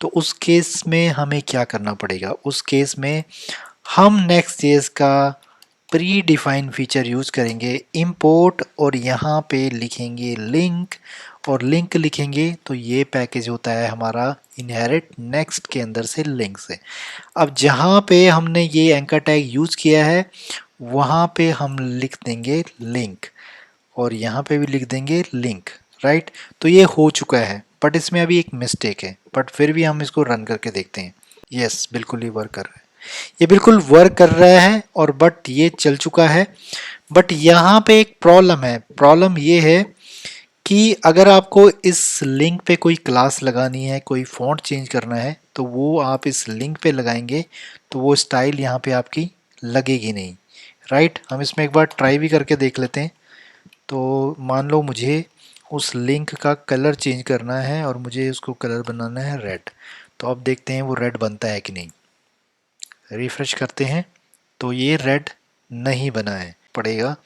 तो उस केस में हमें क्या करना पड़ेगा? उस केस में हम नेक्स्ट जेएस का प्री डिफाइन फीचर यूज़ करेंगे, इंपोर्ट, और यहाँ पे लिखेंगे लिंक, और लिंक लिखेंगे तो ये पैकेज होता है हमारा इनहेरिट नेक्स्ट के अंदर से लिंक से। अब जहाँ पे हमने ये एंकर टैग यूज़ किया है वहाँ पे हम लिख देंगे लिंक, और यहाँ पे भी लिख देंगे लिंक, राइट। तो ये हो चुका है बट इसमें अभी एक मिस्टेक है, बट फिर भी हम इसको रन करके देखते हैं। यस, बिल्कुल ये वर्क कर रहा है, ये बिल्कुल वर्क कर रहा है, और बट ये चल चुका है। बट यहाँ पे एक प्रॉब्लम है, प्रॉब्लम ये है कि अगर आपको इस लिंक पे कोई क्लास लगानी है, कोई फॉन्ट चेंज करना है, तो वो आप इस लिंक पे लगाएंगे तो वो स्टाइल यहाँ पे आपकी लगेगी नहीं, राइट। हम इसमें एक बार ट्राई भी करके देख लेते हैं। तो मान लो मुझे उस लिंक का कलर चेंज करना है और मुझे उसको कलर बनाना है रेड, तो अब देखते हैं वो रेड बनता है कि नहीं। रिफ्रेश करते हैं तो ये रेड नहीं बना है, पड़ेगा।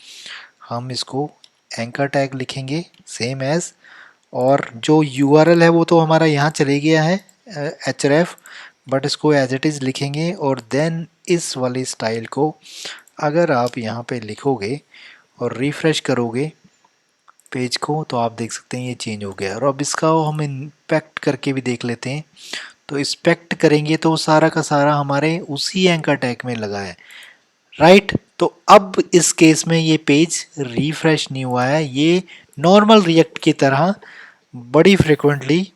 हम इसको एंकर टैग लिखेंगे सेम एज, और जो यूआरएल है वो तो हमारा यहाँ चले गया है href, बट इसको एज इट इज़ लिखेंगे। और देन इस वाली स्टाइल को अगर आप यहाँ पे लिखोगे और रिफ्रेश करोगे पेज को तो आप देख सकते हैं ये चेंज हो गया। और अब इसका हम इंस्पेक्ट करके भी देख लेते हैं। तो इंस्पेक्ट करेंगे तो सारा का सारा हमारे उसी एंकर टैग में लगा है, राइट। तो अब इस केस में ये पेज रिफ्रेश नहीं हुआ है, ये नॉर्मल रिएक्ट की तरह बड़ी फ्रिक्वेंटली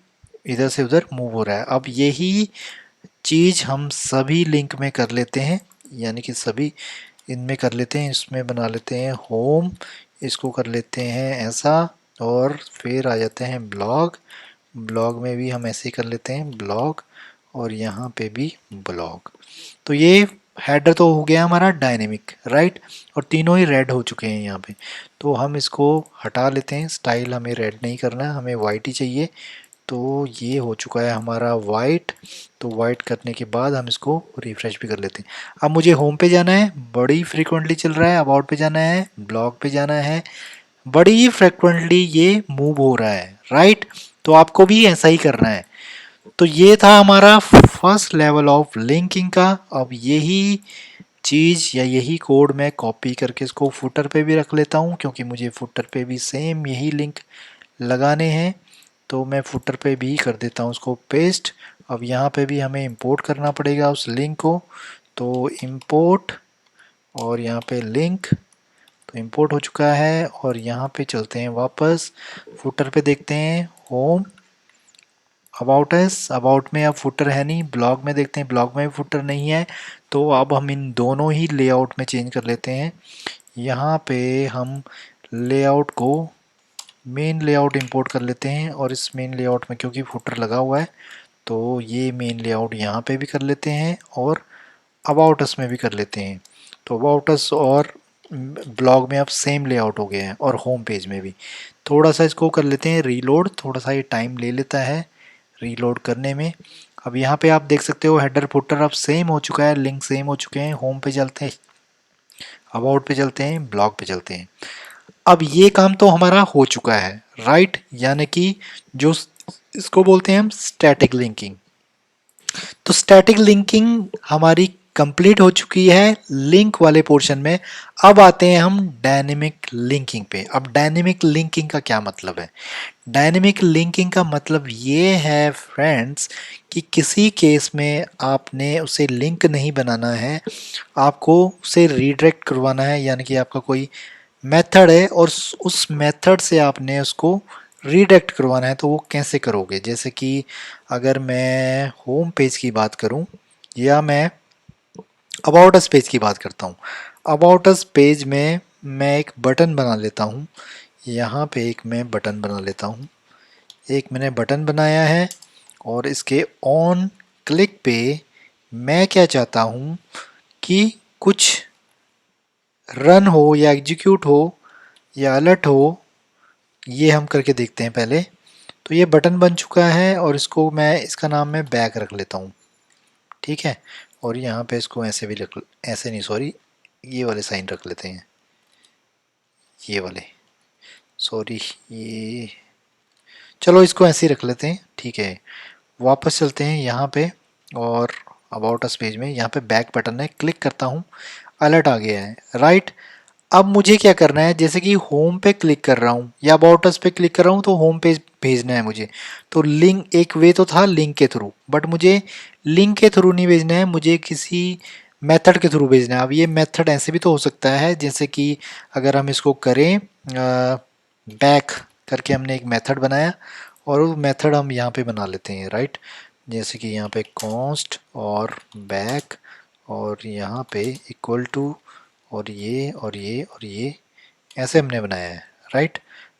इधर से उधर मूव हो रहा है। अब यही चीज़ हम सभी लिंक में कर लेते हैं, यानी कि सभी इनमें कर लेते हैं। इसमें बना लेते हैं होम, इसको कर लेते हैं ऐसा, और फिर आ जाते हैं ब्लॉग, ब्लॉग में भी हम ऐसे ही कर लेते हैं ब्लॉग, और यहाँ पे भी ब्लॉग। तो ये हेडर तो हो गया हमारा डायनेमिक, राइट, और तीनों ही रेड हो चुके हैं यहाँ पे। तो हम इसको हटा लेते हैं, स्टाइल हमें रेड नहीं करना, हमें वाइट ही चाहिए। तो ये हो चुका है हमारा वाइट। तो वाइट करने के बाद हम इसको रिफ्रेश भी कर लेते हैं। अब मुझे होम पे जाना है, बड़ी फ्रीक्वेंटली चल रहा है, अबाउट पे जाना है, ब्लॉग पे जाना है, बड़ी फ्रीक्वेंटली ये मूव हो रहा है, राइट। तो आपको भी ऐसा ही करना है। तो ये था हमारा फर्स्ट लेवल ऑफ लिंकिंग का। अब यही चीज़ या यही कोड मैं कॉपी करके इसको फुटर पे भी रख लेता हूँ, क्योंकि मुझे फुटर पे भी सेम यही लिंक लगाने हैं। तो मैं फुटर पे भी कर देता हूँ उसको पेस्ट। अब यहाँ पे भी हमें इंपोर्ट करना पड़ेगा उस लिंक को, तो इंपोर्ट, और यहाँ पे लिंक, तो इंपोर्ट हो चुका है। और यहाँ पे चलते हैं वापस, फुटर पे देखते हैं होम, अबाउट अस, अबाउट में अब फुटर है नहीं, ब्लॉग में देखते हैं, ब्लॉग में भी फुटर नहीं है। तो अब हम इन दोनों ही लेआउट में चेंज कर लेते हैं। यहाँ पे हम लेआउट को मेन लेआउट इंपोर्ट कर लेते हैं, और इस मेन लेआउट में क्योंकि फुटर लगा हुआ है तो ये मेन लेआउट यहाँ पे भी कर लेते हैं, और अबाउट अस में भी कर लेते हैं। तो अबाउट अस और ब्लॉग में अब सेम लेआउट हो गया है, और होम पेज में भी थोड़ा सा इसको कर लेते हैं रीलोड, थोड़ा सा ये टाइम ले लेता है रीलोड करने में। अब यहाँ पे आप देख सकते हो हेडर फुटर अब सेम हो चुका है, लिंक सेम हो चुके हैं। होम पे चलते हैं, अबाउट पे चलते हैं, ब्लॉग पे चलते हैं। अब ये काम तो हमारा हो चुका है, राइट, यानी कि जो इसको बोलते हैं हम स्टैटिक लिंकिंग। तो स्टैटिक लिंकिंग हमारी कंप्लीट हो चुकी है लिंक वाले पोर्शन में। अब आते हैं हम डायनेमिक लिंकिंग पे। अब डायनेमिक लिंकिंग का क्या मतलब है? डायनेमिक लिंकिंग का मतलब ये है फ्रेंड्स कि किसी केस में आपने उसे लिंक नहीं बनाना है, आपको उसे रीडायरेक्ट करवाना है, यानी कि आपका कोई मेथड है और उस मेथड से आपने उसको रीडायरेक्ट करवाना है। तो वो कैसे करोगे? जैसे कि अगर मैं होम पेज की बात करूं, या मैं अबाउट अस पेज की बात करता हूं। अबाउट अस पेज में मैं एक बटन बना लेता हूं, यहाँ पे एक मैं बटन बना लेता हूं। एक मैंने बटन बनाया है, और इसके ऑन क्लिक पे मैं क्या चाहता हूं कि कुछ रन हो या एग्जीक्यूट हो या अलर्ट हो। ये हम करके देखते हैं पहले। तो ये बटन बन चुका है और इसको मैं इसका नाम मैं बैक रख लेता हूँ, ठीक है। और यहाँ पे इसको ऐसे भी रख, ऐसे नहीं सॉरी, ये वाले साइन रख लेते हैं, ये वाले, सॉरी ये, चलो इसको ऐसे ही रख लेते हैं, ठीक है। वापस चलते हैं यहाँ पे और अबाउट अस पेज में यहाँ पे बैक बटन है, क्लिक करता हूँ, अलर्ट आ गया है, राइट। अब मुझे क्या करना है, जैसे कि होम पे क्लिक कर रहा हूँ या अबाउट अस पे क्लिक कर रहा हूँ तो होम पेज भेजना है मुझे। तो लिंक, एक वे तो था लिंक के थ्रू, बट मुझे लिंक के थ्रू नहीं भेजना है, मुझे किसी मेथड के थ्रू भेजना है। अब ये मेथड ऐसे भी तो हो सकता है, जैसे कि अगर हम इसको करें बैक करके, हमने एक मेथड बनाया और वो मेथड हम यहाँ पे बना लेते हैं, राइट। जैसे कि यहाँ पे कॉन्स्ट और बैक और यहाँ पे इक्वल टू और ये और ये और ये, ऐसे हमने बनाया है, राइट।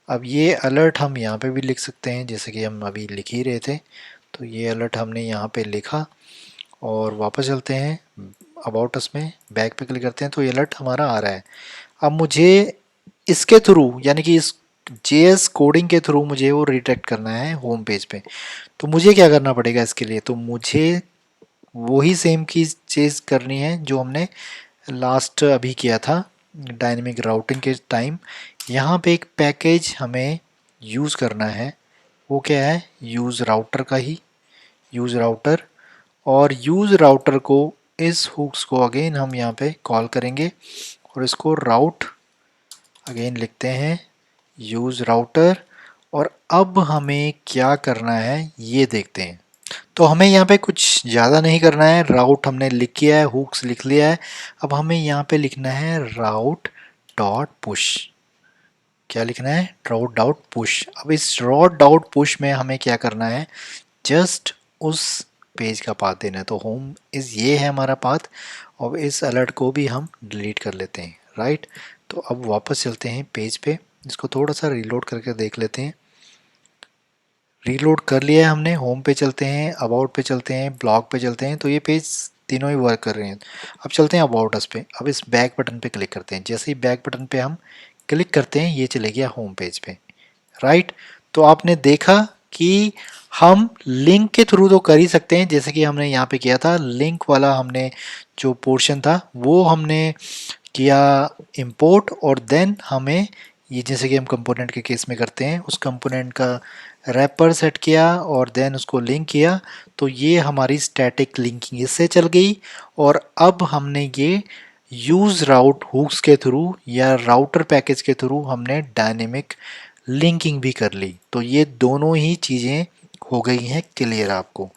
अब ये अलर्ट हम यहाँ पे भी लिख सकते हैं, जैसे कि हम अभी लिख ही रहे थे। तो ये अलर्ट हमने यहाँ पे लिखा और वापस चलते हैं अबाउट अस में, बैक पे क्लिक करते हैं तो ये अलर्ट हमारा आ रहा है। अब मुझे इसके थ्रू, यानी कि इस जेएस कोडिंग के थ्रू मुझे वो रिडायरेक्ट करना है होम पेज पे। तो मुझे क्या करना पड़ेगा इसके लिए, तो मुझे वही सेम की चीज़ करनी है जो हमने लास्ट अभी किया था डायनेमिक राउटिंग के टाइम। यहाँ पे एक पैकेज हमें यूज़ करना है, वो क्या है, यूज़ राउटर का ही, यूज़ राउटर। और यूज़ राउटर को, इस हुक्स को अगेन हम यहाँ पे कॉल करेंगे और इसको राउट अगेन लिखते हैं, यूज़ राउटर। और अब हमें क्या करना है ये देखते हैं। तो हमें यहाँ पे कुछ ज़्यादा नहीं करना है, राउट हमने लिख किया है, हुक्स लिख लिया है। अब हमें यहाँ पे लिखना है राउट डॉट पुश। क्या लिखना है, राउट डॉट पुश। अब इस राउट डॉट पुश में हमें क्या करना है, जस्ट उस पेज का पाथ देना है। तो होम इस ये है हमारा पाथ, और इस अलर्ट को भी हम डिलीट कर लेते हैं, राइट। तो अब वापस चलते हैं पेज पे, इसको थोड़ा सा रीलोड करके देख लेते हैं। रीलोड कर लिया है हमने, होम पे चलते हैं, अबाउट पे चलते हैं, ब्लॉग पे चलते हैं, तो ये पेज तीनों ही वर्क कर रहे हैं। अब चलते हैं अबाउट अस पे, अब इस बैक बटन पे क्लिक करते हैं। जैसे ही बैक बटन पे हम क्लिक करते हैं ये चले गया होम पेज पे, राइट। तो आपने देखा कि हम लिंक के थ्रू तो कर ही सकते हैं, जैसे कि हमने यहाँ पे किया था, लिंक वाला हमने जो पोर्शन था वो हमने किया इंपोर्ट, और देन हमें ये, जैसे कि हम कंपोनेंट के केस में करते हैं, उस कंपोनेंट का रैपर सेट किया और देन उसको लिंक किया। तो ये हमारी स्टैटिक लिंकिंग इससे चल गई। और अब हमने ये यूज़ राउट हुक्स के थ्रू या राउटर पैकेज के थ्रू हमने डायनेमिक लिंकिंग भी कर ली। तो ये दोनों ही चीज़ें हो गई हैं क्लियर आपको।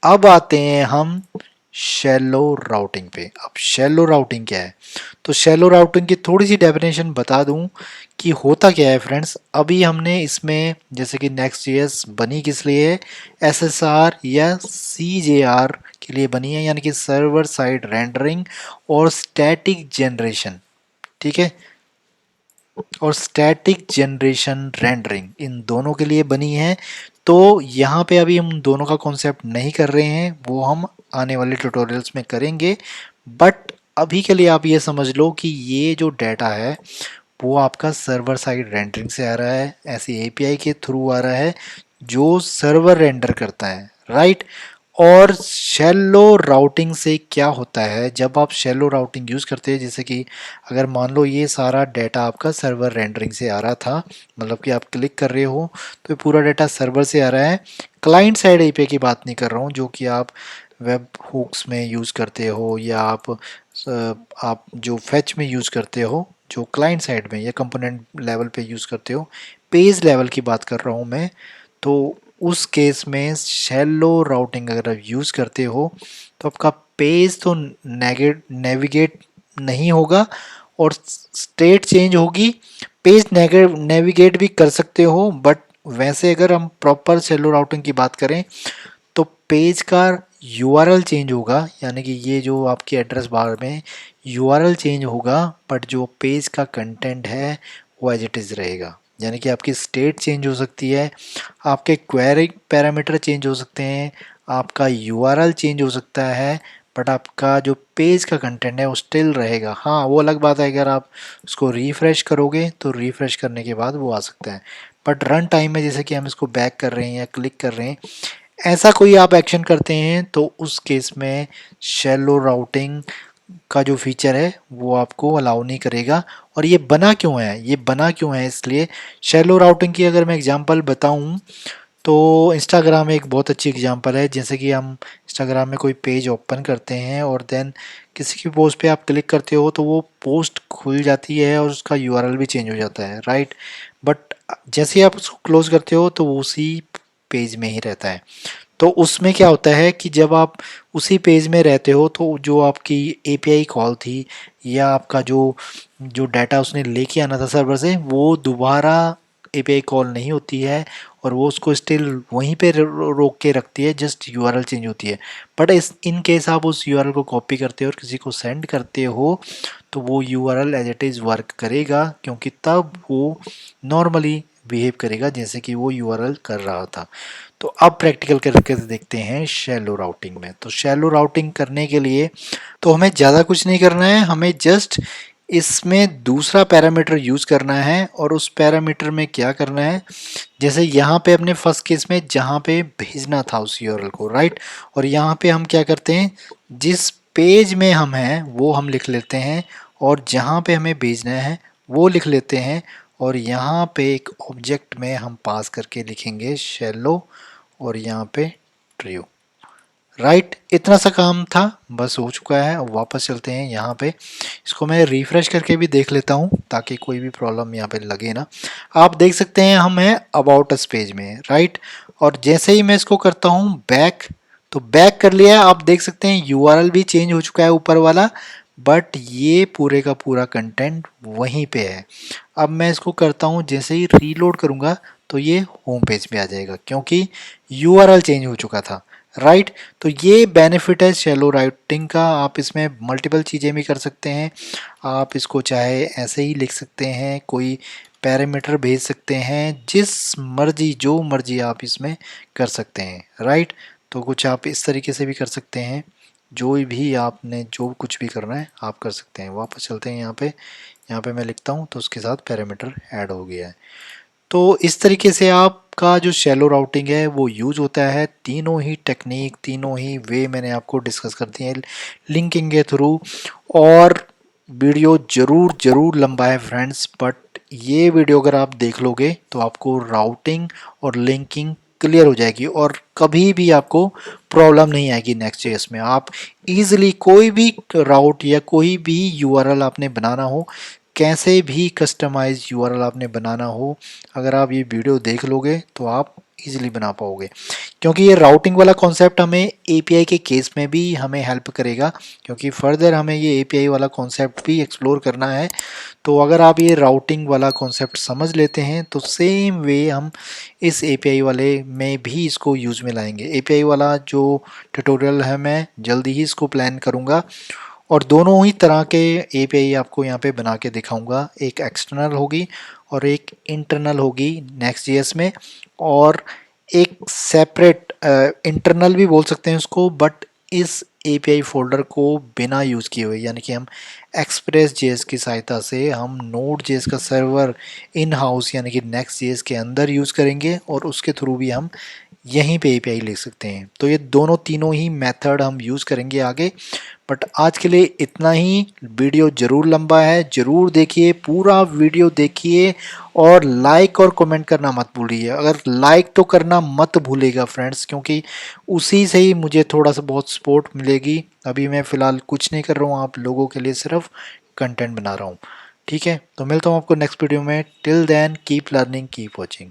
अब आते हैं हम शैलो राउटिंग पे। अब शैलो राउटिंग क्या है, तो शैलो राउटिंग की थोड़ी सी डेफिनेशन बता दूं कि होता क्या है फ्रेंड्स। अभी हमने इसमें जैसे कि नेक्स्ट जेएस बनी किस लिए है, एसएसआर या सीजेआर के लिए बनी है, यानी कि सर्वर साइड रेंडरिंग और स्टैटिक जनरेशन, ठीक है। और स्टैटिक जनरेशन रेंडरिंग इन दोनों के लिए बनी है। तो यहाँ पे अभी हम दोनों का कॉन्सेप्ट नहीं कर रहे हैं, वो हम आने वाले ट्यूटोरियल्स में करेंगे। बट अभी के लिए आप ये समझ लो कि ये जो डाटा है वो आपका सर्वर साइड रेंडरिंग से आ रहा है, ऐसी एपीआई के थ्रू आ रहा है जो सर्वर रेंडर करता है, राइट। और शैलो राउटिंग से क्या होता है, जब आप शैलो राउटिंग यूज़ करते हैं, जैसे कि अगर मान लो ये सारा डाटा आपका सर्वर रेंडरिंग से आ रहा था, मतलब कि आप क्लिक कर रहे हो तो ये पूरा डाटा सर्वर से आ रहा है। क्लाइंट साइड एपीआई की बात नहीं कर रहा हूँ जो कि आप वेब हुक्स में यूज़ करते हो, या आप जो फैच में यूज़ करते हो, जो क्लाइंट साइड में या कंपोनेंट लेवल पे यूज़ करते हो, पेज लेवल की बात कर रहा हूँ मैं। तो उस केस में शैलो राउटिंग अगर आप यूज़ करते हो तो आपका पेज तो नेविगेट नहीं होगा और स्टेट चेंज होगी। पेज नेविगेट भी कर सकते हो, बट वैसे अगर हम प्रॉपर शैलो राउटिंग की बात करें तो पेज का यूआरएल चेंज होगा, यानी कि ये जो आपके एड्रेस बार में यूआरएल चेंज होगा, बट जो पेज का कंटेंट है वो एज इट इज़ रहेगा। यानी कि आपकी स्टेट चेंज हो सकती है, आपके क्वेरी पैरामीटर चेंज हो सकते हैं, आपका यूआरएल चेंज हो सकता है, बट आपका जो पेज का कंटेंट है वो स्टिल रहेगा। हाँ, वो अलग बात है अगर आप उसको रिफ़्रेश करोगे तो रिफ़्रेश करने के बाद वो आ सकता है, बट रन टाइम में जैसे कि हम इसको बैक कर रहे हैं या क्लिक कर रहे हैं, ऐसा कोई आप एक्शन करते हैं तो उस केस में शैलो राउटिंग का जो फीचर है वो आपको अलाउ नहीं करेगा। और ये बना क्यों है, ये बना क्यों है, इसलिए शैलो राउटिंग की अगर मैं एग्जांपल बताऊं तो इंस्टाग्राम एक बहुत अच्छी एग्जांपल है। जैसे कि हम इंस्टाग्राम में कोई पेज ओपन करते हैं और देन किसी की पोस्ट पे आप क्लिक करते हो तो वो पोस्ट खुल जाती है और उसका यूआरएल भी चेंज हो जाता है, राइट। बट जैसे ही आप उसको क्लोज करते हो तो वो उसी पेज में ही रहता है। तो उसमें क्या होता है कि जब आप उसी पेज में रहते हो तो जो आपकी एपीआई कॉल थी या आपका जो जो डाटा उसने लेके आना था सर्वर से, वो दोबारा एपीआई कॉल नहीं होती है और वो उसको स्टिल वहीं पे रोक के रखती है, जस्ट यूआरएल चेंज होती है। बट इस इन केस आप उस यूआरएल को कॉपी करते हो और किसी को सेंड करते हो तो वो URL as it is work करेगा, क्योंकि तब वो नॉर्मली बिहेव करेगा जैसे कि वो यूआरएल कर रहा था। तो अब प्रैक्टिकल करके देखते हैं शैलो राउटिंग में। तो शैलो राउटिंग करने के लिए तो हमें ज़्यादा कुछ नहीं करना है, हमें जस्ट इसमें दूसरा पैरामीटर यूज़ करना है। और उस पैरामीटर में क्या करना है, जैसे यहाँ पे अपने फर्स्ट केस में जहाँ पे भेजना था उस यूआरएल को, राइट। और यहाँ पे हम क्या करते हैं, जिस पेज में हम हैं वो हम लिख लेते हैं और जहाँ पे हमें भेजना है वो लिख लेते हैं। और यहाँ पे एक ऑब्जेक्ट में हम पास करके लिखेंगे शैलो और यहाँ पे ट्रू, राइट। इतना सा काम था, बस हो चुका है। अब वापस चलते हैं यहाँ पे, इसको मैं रिफ्रेश करके भी देख लेता हूँ ताकि कोई भी प्रॉब्लम यहाँ पे लगे ना। आप देख सकते हैं हम हैं अबाउट अस पेज में, राइट। और जैसे ही मैं इसको करता हूँ बैक, तो बैक कर लिया, आप देख सकते हैं यूआरएल भी चेंज हो चुका है ऊपर वाला, बट ये पूरे का पूरा कंटेंट वहीं पे है। अब मैं इसको करता हूँ, जैसे ही रीलोड करूँगा तो ये होम पेज पे आ जाएगा क्योंकि यूआरएल चेंज हो चुका था, राइट। तो ये बेनिफिट है शैलो राइटिंग का। आप इसमें मल्टीपल चीज़ें भी कर सकते हैं। आप इसको चाहे ऐसे ही लिख सकते हैं, कोई पैरामीटर भेज सकते हैं, जिस मर्जी जो मर्जी आप इसमें कर सकते हैं, राइट। तो कुछ आप इस तरीके से भी कर सकते हैं, जो भी आपने जो कुछ भी करना है आप कर सकते हैं। वापस चलते हैं यहाँ पे मैं लिखता हूँ तो उसके साथ पैरामीटर ऐड हो गया है। तो इस तरीके से आपका जो शैलो राउटिंग है वो यूज होता है। तीनों ही टेक्निक, तीनों ही वे मैंने आपको डिस्कस कर दिए हैं लिंकिंग के थ्रू। और वीडियो ज़रूर ज़रूर लंबा है फ्रेंड्स, बट ये वीडियो अगर आप देख लोगे तो आपको राउटिंग और लिंकिंग क्लियर हो जाएगी और कभी भी आपको प्रॉब्लम नहीं आएगी नेक्स्ट जेएस में। आप इजीली कोई भी राउट या कोई भी यूआरएल आपने बनाना हो, कैसे भी कस्टमाइज यूआरएल आपने बनाना हो, अगर आप ये वीडियो देख लोगे तो आप इजीली बना पाओगे। क्योंकि ये राउटिंग वाला कॉन्सेप्ट हमें एपीआई के केस में भी हमें हेल्प करेगा, क्योंकि फर्दर हमें ये एपीआई वाला कॉन्सेप्ट भी एक्सप्लोर करना है। तो अगर आप ये राउटिंग वाला कॉन्सेप्ट समझ लेते हैं तो सेम वे हम इस एपीआई वाले में भी इसको यूज़ में लाएंगे। एपीआई वाला जो ट्यूटोरियल है मैं जल्दी ही इसको प्लान करूँगा और दोनों ही तरह के एपीआई आपको यहाँ पे बना के दिखाऊंगा। एक एक्सटर्नल होगी और एक इंटरनल होगी नेक्स्ट जेएस में, और एक सेपरेट इंटरनल भी बोल सकते हैं उसको, बट इस एपीआई फोल्डर को बिना यूज़ किए हुए, यानी कि हम एक्सप्रेस जेएस की सहायता से हम नोड जेएस का सर्वर इन हाउस यानी कि नेक्स्ट जेएस के अंदर यूज़ करेंगे और उसके थ्रू भी हम यहीं पे एपीआई लिख सकते हैं। तो ये दोनों तीनों ही मेथड हम यूज़ करेंगे आगे। बट आज के लिए इतना ही। वीडियो ज़रूर लंबा है, ज़रूर देखिए, पूरा वीडियो देखिए और लाइक और कमेंट करना मत भूलिए। अगर लाइक तो करना मत भूलेगा फ्रेंड्स, क्योंकि उसी से ही मुझे थोड़ा सा बहुत सपोर्ट मिलेगी। अभी मैं फ़िलहाल कुछ नहीं कर रहा हूँ, आप लोगों के लिए सिर्फ कंटेंट बना रहा हूँ। ठीक है, तो मिलता हूँ आपको नेक्स्ट वीडियो में। Till then keep learning, keep watching.